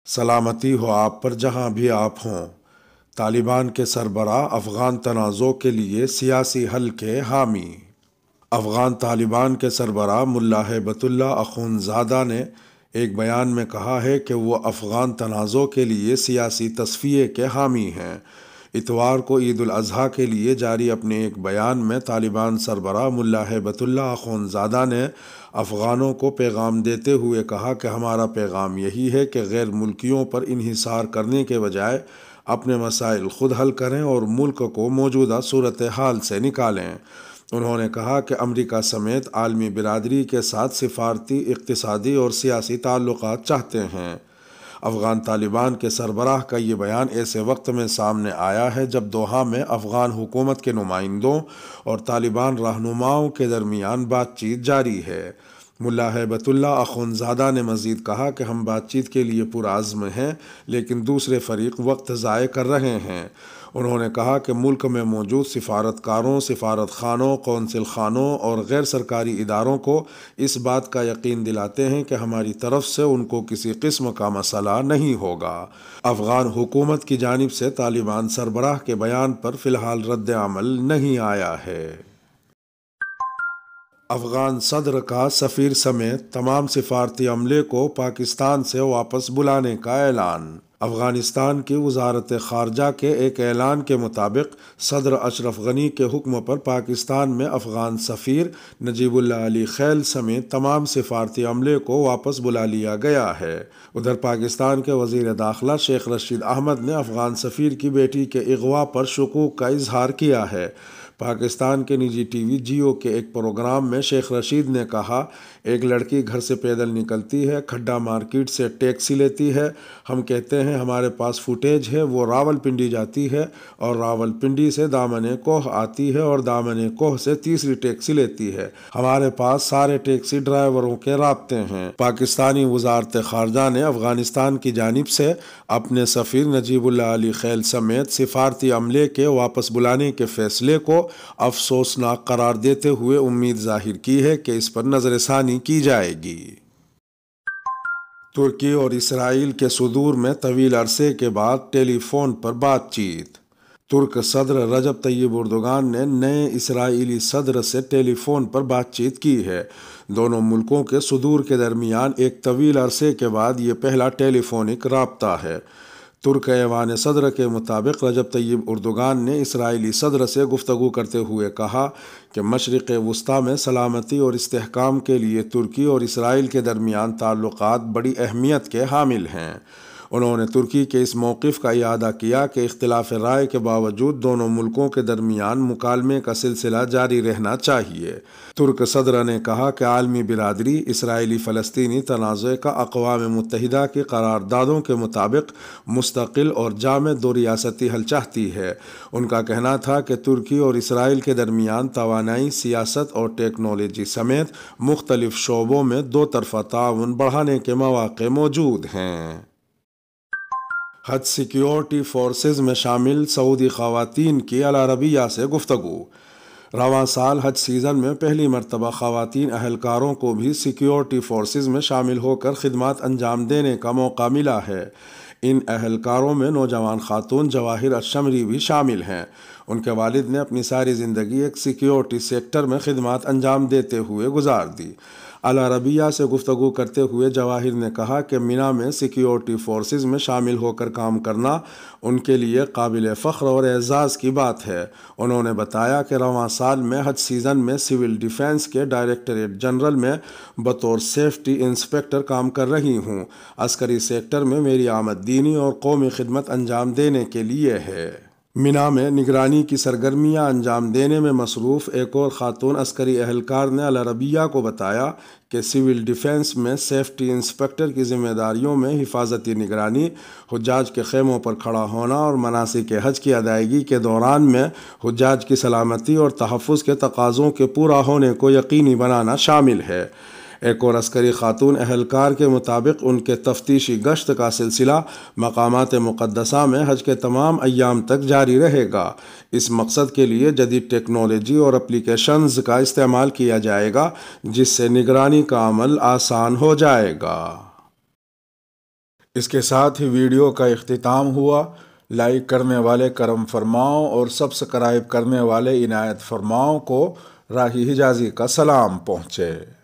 سلامتی ہو آپ پر جہاں بھی آپ ہوں۔ طالبان کے سربراہ افغان تنازع کے لیے سیاسی حل کے حامی۔ افغان طالبان کے سربراہ ملا ہیبت اللہ اخونزادہ نے ایک بیان میں کہا ہے کہ وہ افغان تنازع کے لیے سیاسی تصفیے کے حامی ہیں۔ اتوار کو عید الاضحیٰ کے لیے جاری اپنے ایک بیان میں طالبان سربراہ ملا ہیبت اللہ اخونزادہ نے افغانوں کو پیغام دیتے ہوئے کہا کہ ہمارا پیغام یہی ہے کہ غیر ملکیوں پر انحصار کرنے کے بجائے اپنے مسائل خود حل کریں اور ملک کو موجودہ صورتحال سے نکالیں۔ انہوں نے کہا کہ امریکہ سمیت عالمی برادری کے ساتھ سفارتی، اقتصادی اور سیاسی تعلقات چاہتے ہیں۔ افغان طالبان کے سربراہ کا یہ بیان ایسے وقت میں سامنے آیا ہے جب دوحہ میں افغان حکومت کے نمائندوں اور طالبان رہنماؤں کے درمیان بات چیت جاری ہے۔ ملا ہیبت اللہ اخونزادہ نے مزید کہا کہ ہم بات چیت کے لیے پرعزم ہیں، لیکن دوسرے فریق وقت ضائع کر رہے ہیں۔ انہوں نے کہا کہ ملک میں موجود سفارتکاروں، سفارت خانوں، قونصل خانوں اور غیر سرکاری اداروں کو اس بات کا یقین دلاتے ہیں کہ ہماری طرف سے ان کو کسی قسم کا مسئلہ نہیں ہوگا۔ افغان حکومت کی جانب سے طالبان سربراہ کے بیان پر فی الحال رد عمل نہیں آیا ہے۔ افغان صدر کا سفیر سمیت تمام سفارتی عملے کو پاکستان سے واپس بلانے کا اعلان۔ افغانستان کی وزارت خارجہ کے ایک اعلان کے مطابق صدر اشرف غنی کے حکم پر پاکستان میں افغان سفیر نجیب اللہ علی خیل سمیت تمام سفارتی عملے کو واپس بلا لیا گیا ہے۔ ادھر پاکستان کے وزیر داخلہ شیخ رشید احمد نے افغان سفیر کی بیٹی کے اغوا پر شکوک کا اظہار کیا ہے۔ پاکستان کے نجی ٹی وی جیو کے ایک پروگرام میں شیخ رشید نے کہا، ایک لڑکی گھر سے پیدل نکلتی ہے، کھڈا مارکیٹ سے ٹیکسی لیتی ہے، ہم کہتے ہیں ہمارے پاس فوٹیج ہے، وہ راولپنڈی جاتی ہے اور راولپنڈی سے دامن کوہ آتی ہے اور دامن کوہ سے تیسری ٹیکسی لیتی ہے، ہمارے پاس سارے ٹیکسی ڈرائیوروں کے رابطے ہیں۔ پاکستانی وزارت خارجہ نے افغانستان کی جانب سے اپنے سفیر نجیب اللہ علی خیل سمیت سفارتی عملے کے واپس بلانے کے فیصلے کو افسوسناک قرار دیتے ہوئے امید ظاہر کی ہے کہ اس پر نظر ثانی کی جائے گی۔ ترکی اور اسرائیل کے صدور میں طویل عرصے کے بعد ٹیلی فون پر بات چیت۔ ترک صدر رجب طیب اردوغان نے نئے اسرائیلی صدر سے ٹیلی فون پر بات چیت کی ہے۔ دونوں ملکوں کے صدور کے درمیان ایک طویل عرصے کے بعد یہ پہلا ٹیلی فونک رابطہ ہے۔ ترک ایوان صدر کے مطابق رجب طیب اردوغان نے اسرائیلی صدر سے گفتگو کرتے ہوئے کہا کہ مشرق وسطیٰ میں سلامتی اور استحکام کے لیے ترکی اور اسرائیل کے درمیان تعلقات بڑی اہمیت کے حامل ہیں۔ انہوں نے ترکی کے اس موقف کا اعادہ کیا کہ اختلاف رائے کے باوجود دونوں ملکوں کے درمیان مکالمے کا سلسلہ جاری رہنا چاہیے۔ ترک صدر نے کہا کہ عالمی برادری اسرائیلی فلسطینی تنازع کا اقوام متحدہ کی قراردادوں کے مطابق مستقل اور جامع دو ریاستی حل چاہتی ہے۔ ان کا کہنا تھا کہ ترکی اور اسرائیل کے درمیان توانائی، سیاست اور ٹیکنالوجی سمیت مختلف شعبوں میں دو طرفہ تعاون بڑھانے کے مواقع موجود ہیں۔ حج سیکیورٹی فورسز میں شامل سعودی خواتین کی العربیہ سے گفتگو۔ رواں سال حج سیزن میں پہلی مرتبہ خواتین اہلکاروں کو بھی سیکیورٹی فورسز میں شامل ہو کر خدمات انجام دینے کا موقع ملا ہے۔ ان اہلکاروں میں نوجوان خاتون جواہر الشمری بھی شامل ہیں۔ ان کے والد نے اپنی ساری زندگی ایک سیکیورٹی سیکٹر میں خدمات انجام دیتے ہوئے گزار دی۔ العربیہ سے گفتگو کرتے ہوئے جواہر نے کہا کہ مینا میں سیکیورٹی فورسز میں شامل ہو کر کام کرنا ان کے لیے قابل فخر اور اعزاز کی بات ہے۔ انہوں نے بتایا کہ رواں سال میں حج سیزن میں سول ڈیفنس کے ڈائریکٹریٹ جنرل میں بطور سیفٹی انسپکٹر کام کر رہی ہوں۔ عسکری سیکٹر میں میری آمد دینی اور قومی خدمت انجام دینے کے لیے ہے۔ مینا میں نگرانی کی سرگرمیاں انجام دینے میں مصروف ایک اور خاتون عسکری اہلکار نے العربیہ کو بتایا کہ سول ڈیفنس میں سیفٹی انسپکٹر کی ذمہ داریوں میں حفاظتی نگرانی، حجاج کے خیموں پر کھڑا ہونا اور مناسک حج کی ادائیگی کے دوران میں حجاج کی سلامتی اور تحفظ کے تقاضوں کے پورا ہونے کو یقینی بنانا شامل ہے۔ ایک اور عسکری خاتون اہلکار کے مطابق ان کے تفتیشی گشت کا سلسلہ مقامات مقدسہ میں حج کے تمام ایام تک جاری رہے گا۔ اس مقصد کے لیے جدید ٹیکنالوجی اور اپلیکیشنز کا استعمال کیا جائے گا، جس سے نگرانی کا عمل آسان ہو جائے گا۔ اس کے ساتھ ہی ویڈیو کا اختتام ہوا۔ لائک کرنے والے کرم فرماؤں اور سبسکرائب کرنے والے عنایت فرماؤں کو راہی حجازی کا سلام پہنچے۔